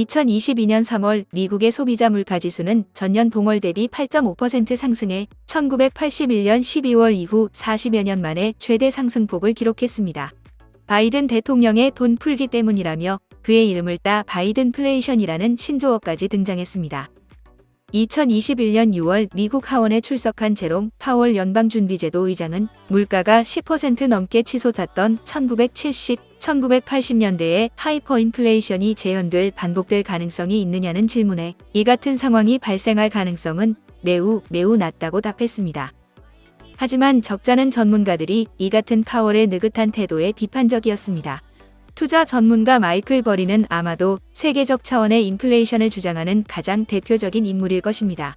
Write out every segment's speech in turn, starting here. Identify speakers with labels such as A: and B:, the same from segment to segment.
A: 2022년 3월 미국의 소비자 물가지수는 전년 동월 대비 8.5% 상승해 1981년 12월 이후 40여 년 만에 최대 상승폭을 기록했습니다. 바이든 대통령의 돈 풀기 때문이라며 그의 이름을 따 바이든플레이션이라는 신조어까지 등장했습니다. 2021년 6월 미국 하원에 출석한 제롬 파월 연방준비제도 의장은 물가가 10% 넘게 치솟았던 1970, 1980년대에 하이퍼인플레이션이 재현될 반복될 가능성이 있느냐는 질문에 이 같은 상황이 발생할 가능성은 매우 낮다고 답했습니다. 하지만 적잖은 전문가들이 이 같은 파월의 느긋한 태도에 비판적이었습니다. 투자 전문가 마이클 버리는 아마도 세계적 차원의 인플레이션을 주장하는 가장 대표적인 인물일 것입니다.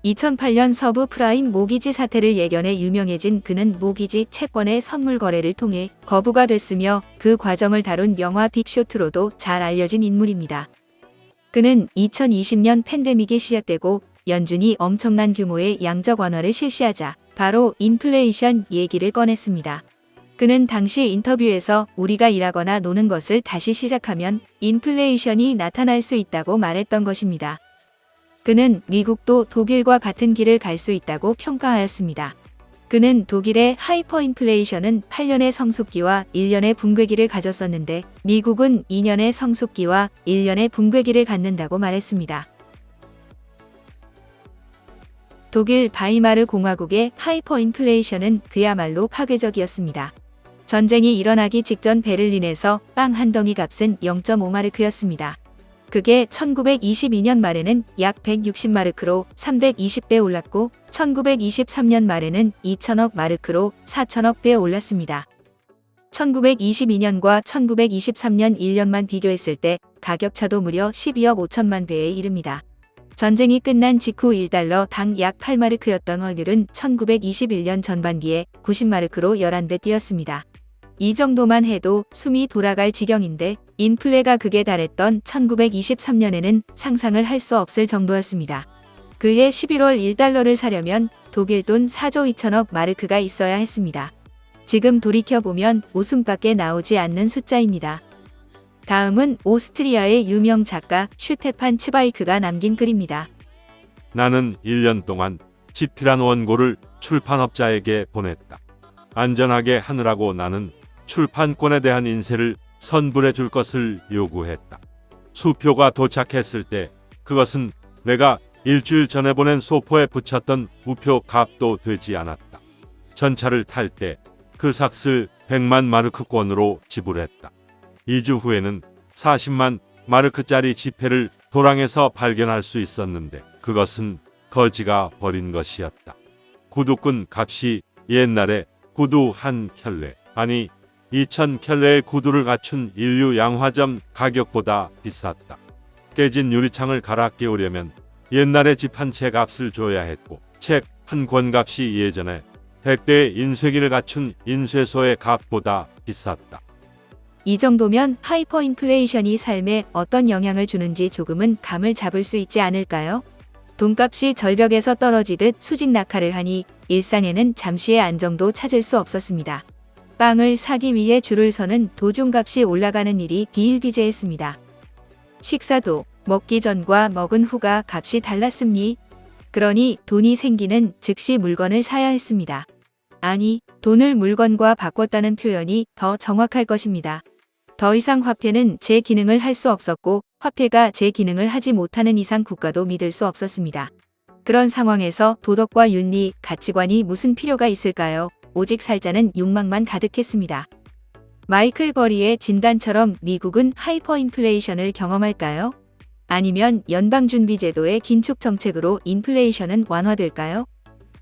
A: 2008년 서브 프라임 모기지 사태를 예견해 유명해진 그는 모기지 채권의 선물 거래를 통해 거부가 됐으며 그 과정을 다룬 영화 빅쇼트로도 잘 알려진 인물입니다. 그는 2020년 팬데믹이 시작되고 연준이 엄청난 규모의 양적 완화를 실시하자 바로 인플레이션 얘기를 꺼냈습니다. 그는 당시 인터뷰에서 우리가 일하거나 노는 것을 다시 시작하면 인플레이션이 나타날 수 있다고 말했던 것입니다. 그는 미국도 독일과 같은 길을 갈 수 있다고 평가하였습니다. 그는 독일의 하이퍼인플레이션은 8년의 성숙기와 1년의 붕괴기를 가졌었는데 미국은 2년의 성숙기와 1년의 붕괴기를 갖는다고 말했습니다. 독일 바이마르 공화국의 하이퍼인플레이션은 그야말로 파괴적이었습니다. 전쟁이 일어나기 직전 베를린에서 빵 한 덩이 값은 0.5마르크였습니다. 그게 1922년 말에는 약 160마르크로 320배 올랐고 1923년 말에는 2천억 마르크로 4천억 배 올랐습니다. 1922년과 1923년 1년만 비교했을 때 가격차도 무려 12억 5천만 배에 이릅니다. 전쟁이 끝난 직후 1달러 당 약 8마르크였던 환율은 1921년 전반기에 90마르크로 11배 뛰었습니다. 이 정도만 해도 숨이 돌아갈 지경인데 인플레가 극에 달했던 1923년에는 상상을 할 수 없을 정도였습니다. 그해 11월 1달러를 사려면 독일 돈 4조 2천억 마르크가 있어야 했습니다. 지금 돌이켜보면 웃음밖에 나오지 않는 숫자입니다. 다음은 오스트리아의 유명 작가 슈테판 츠바이크가 남긴 글입니다.
B: 나는 1년 동안 집필한 원고를 출판업자에게 보냈다. 안전하게 하느라고 나는 출판권에 대한 인쇄를 선불해 줄 것을 요구했다. 수표가 도착했을 때 그것은 내가 일주일 전에 보낸 소포에 붙였던 우표 값도 되지 않았다. 전차를 탈 때 그 삭스를 100만 마르크권으로 지불했다. 2주 후에는 40만 마르크짜리 지폐를 도랑에서 발견할 수 있었는데 그것은 거지가 버린 것이었다. 구두꾼 값이 옛날에 구두 한 켤레, 아니 2000켤레의 구두를 갖춘 인류 양화점 가격보다 비쌌다. 깨진 유리창을 갈아 끼우려면 옛날에 집 한 채 값을 줘야 했고 책 한 권 값이 예전에 100대의 인쇄기를 갖춘 인쇄소의 값보다 비쌌다.
A: 이 정도면 하이퍼인플레이션이 삶에 어떤 영향을 주는지 조금은 감을 잡을 수 있지 않을까요? 돈값이 절벽에서 떨어지듯 수직낙하를 하니 일상에는 잠시의 안정도 찾을 수 없었습니다. 빵을 사기 위해 줄을 서는 도중값이 올라가는 일이 비일비재했습니다. 식사도 먹기 전과 먹은 후가 값이 달랐습니? 그러니 돈이 생기는 즉시 물건을 사야 했습니다. 아니, 돈을 물건과 바꿨다는 표현이 더 정확할 것입니다. 더 이상 화폐는 제 기능을 할 수 없었고 화폐가 제 기능을 하지 못하는 이상 국가도 믿을 수 없었습니다. 그런 상황에서 도덕과 윤리, 가치관이 무슨 필요가 있을까요? 오직 살자는 욕망만 가득했습니다. 마이클 버리의 진단처럼 미국은 하이퍼인플레이션을 경험할까요? 아니면 연방준비제도의 긴축 정책으로 인플레이션은 완화될까요?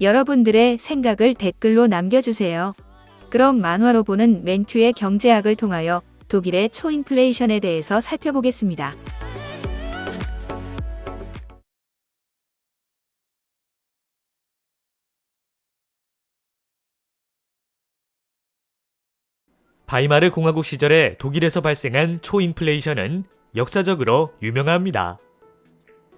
A: 여러분들의 생각을 댓글로 남겨주세요. 그럼 만화로 보는 맨큐의 경제학을 통하여 독일의 초인플레이션에 대해서 살펴보겠습니다.
C: 바이마르 공화국 시절에 독일에서 발생한 초인플레이션은 역사적으로 유명합니다.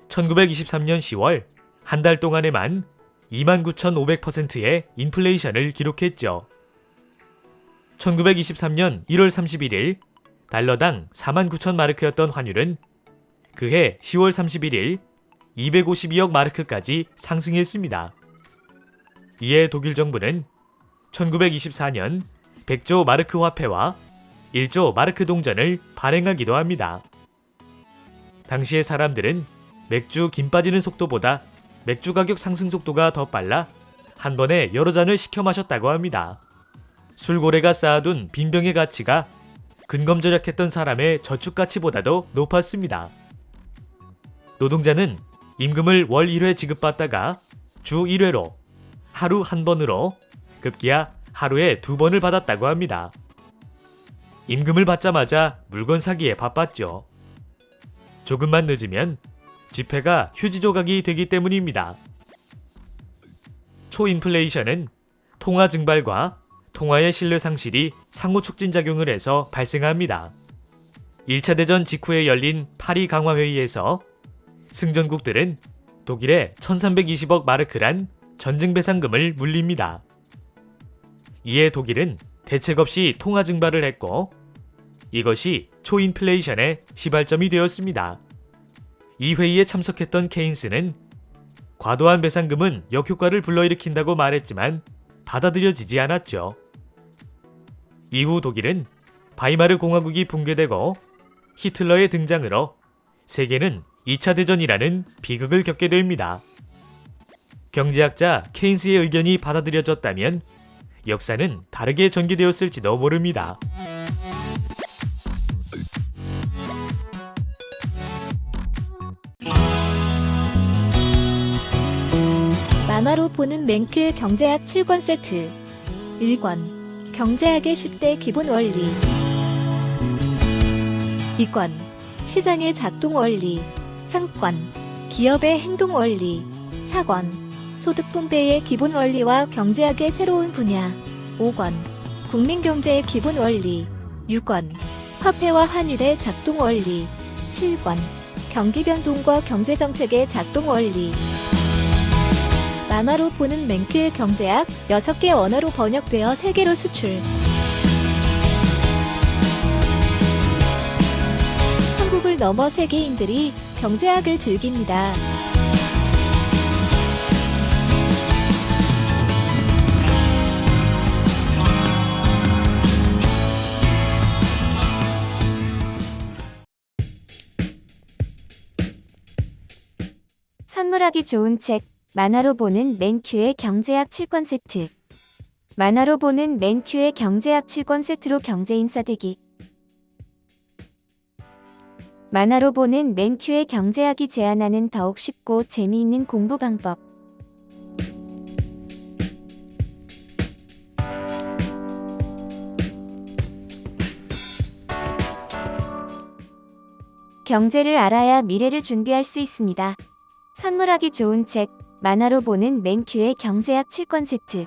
C: 1923년 10월 한 달 동안에만 29,500%의 인플레이션을 기록했죠. 1923년 1월 31일 달러당 49,000마르크였던 환율은 그해 10월 31일 252억 마르크까지 상승했습니다. 이에 독일 정부는 1924년 100조 마르크 화폐와 1조 마르크 동전을 발행하기도 합니다. 당시의 사람들은 맥주 김 빠지는 속도보다 맥주 가격 상승 속도가 더 빨라 한 번에 여러 잔을 시켜 마셨다고 합니다. 술고래가 쌓아둔 빈병의 가치가 근검절약했던 사람의 저축 가치보다도 높았습니다. 노동자는 임금을 월 1회 지급받다가 주 1회로 하루 한 번으로 급기야 하루에 2번을 받았다고 합니다. 임금을 받자마자 물건 사기에 바빴죠. 조금만 늦으면 지폐가 휴지 조각이 되기 때문입니다. 초인플레이션은 통화 증발과 통화의 신뢰 상실이 상호 촉진작용을 해서 발생합니다. 1차 대전 직후에 열린 파리 강화회의에서 승전국들은 독일에 1320억 마르크란 전쟁 배상금을 물립니다. 이에 독일은 대책 없이 통화 증발을 했고 이것이 초인플레이션의 시발점이 되었습니다. 이 회의에 참석했던 케인스는 과도한 배상금은 역효과를 불러일으킨다고 말했지만 받아들여지지 않았죠. 이후 독일은 바이마르 공화국이 붕괴되고 히틀러의 등장으로 세계는 2차 대전이라는 비극을 겪게 됩니다. 경제학자 케인스의 의견이 받아들여졌다면 역사는 다르게 전개되었을지도 모릅니다.
D: 만화로 보는 맹크의 경제학 7권 세트. 1권 경제학의 10대 기본 원리. 2권 시장의 작동 원리. 3권 기업의 행동 원리. 4권 소득 분배의 기본 원리와 경제학의 새로운 분야. 5권 국민경제의 기본 원리. 6권 화폐와 환율의 작동 원리. 7권 경기 변동과 경제정책의 작동 원리. 만화로 보는 맹크의 경제학 6개 언어로 번역되어 세계로 수출. 한국을 넘어 세계인들이 경제학을 즐깁니다.
E: 선물하기 좋은 책 만화로 보는 맨큐의 경제학 7권 세트. 만화로 보는 맨큐의 경제학 7권 세트로 경제인싸 되기. 만화로 보는 맨큐의 경제학이 제안하는 더욱 쉽고 재미있는 공부 방법. 경제를 알아야 미래를 준비할 수 있습니다. 선물하기 좋은 책 만화로 보는 맨큐의 경제학 7권 세트.